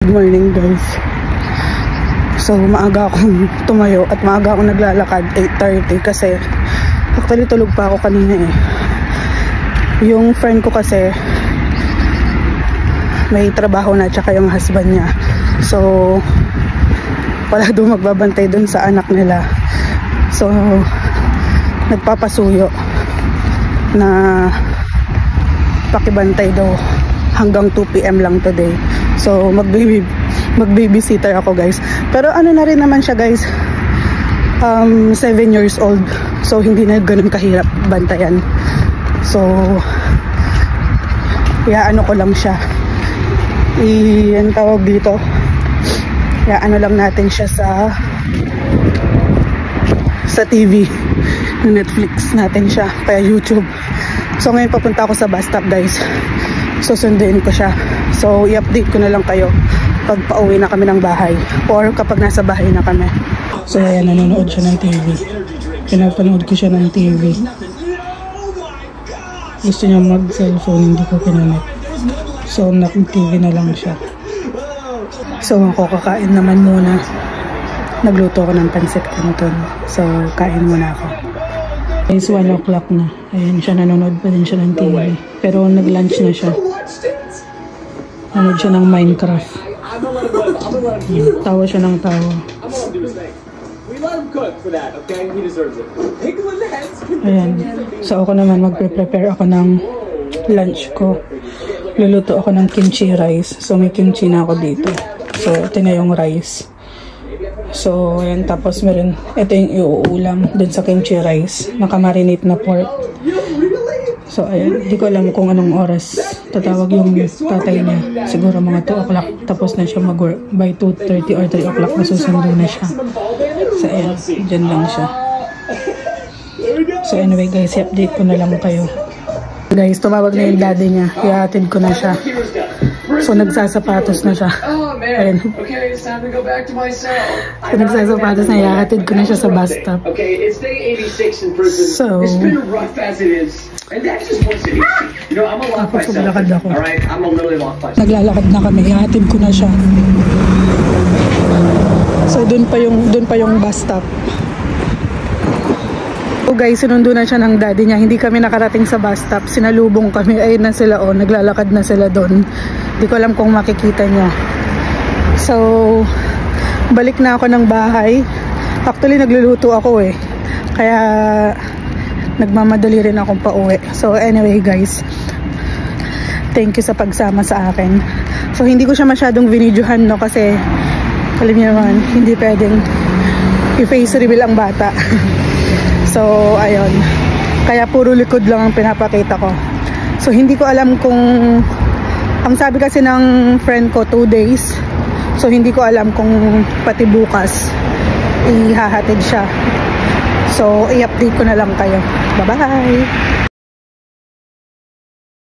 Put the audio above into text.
Good morning guys. So maaga akong tumayo at maaga akong naglalakad 8:30 kasi actually tulog pa ako kanina eh. Yung friend ko kasi may trabaho na tsaka yung husband niya. So wala doon magbabantay doon sa anak nila. So nagpapasuyo na pakibantay daw hanggang 2 PM lang today. So mag-babysitter ako guys. Pero ano na rin naman siya guys, 7 years old. So hindi na ganun kahirap bantayan. So ano ko lang siya. Ang tawag dito, ano lang natin siya sa TV. Netflix natin siya, kaya YouTube. So ngayon papunta ako sa bus stop guys. Susunduin ko siya. So i-update ko na lang kayo pag pauwi na kami ng bahay or kapag nasa bahay na kami. So ayan, nanonood siya ng TV. Pinapanood ko siya ng TV. Gusto niya mag-cellphone, hindi ko pinanet. So nag-TV na lang siya. So ako kakain naman muna. Nagluto ako ng pansit canton. So kain muna ako. It's 1 o'clock na. Ayan siya, nanonood pa din siya ng TV. Pero nag-lunch na siya. Nanonood siya ng Minecraft. Tawa siya ng tawa. Ayan. So ako naman magpe-prepare ako ng lunch ko. Luluto ako ng kimchi rice. So may kimchi na ako dito. So ito na yung rice. So ayan, tapos meron, ito yung iuulam dun sa kimchi rice. Nakamarinate na pork. So ayan, di ko alam kung anong oras tatawag yung tatay niya. Siguro mga 2 o'clock. Tapos na siya mag-work. By 2:30 or 3 o'clock masusundo na siya. So ayan, dyan lang siya. So anyway guys, i-update ko na lang kayo. Guys, tumawag na yung daddy niya. I-attend ko na siya. So nagsasapatos na siya. Ayan. So nagsasapatos na, i-attend ko na siya sa bus stop. So tapos naglalakad ako. Naglalakad na kami, i-attend ko na siya. So dun pa yung bus stop. So guys, sinundo na siya ng daddy niya. Hindi kami nakarating sa bus stop. Sinalubong kami. Ayun na sila, oh. Naglalakad na sila doon. Hindi ko alam kung makikita niya. So, balik na ako ng bahay. Actually, nagluluto ako eh. Kaya, nagmamadali rin akong pauwi. So, anyway guys, thank you sa pagsama sa akin. So, hindi ko siya masyadong vinidyohan, no? Kasi, alam niyo naman, hindi pwedeng i-face reveal ang bata. So, ayun. Kaya puro likod lang ang pinapakita ko. So, hindi ko alam kung... Ang sabi kasi ng friend ko, 2 days. So, hindi ko alam kung pati bukas ihahatid siya. So, i-update ko na lang kayo. Bye-bye!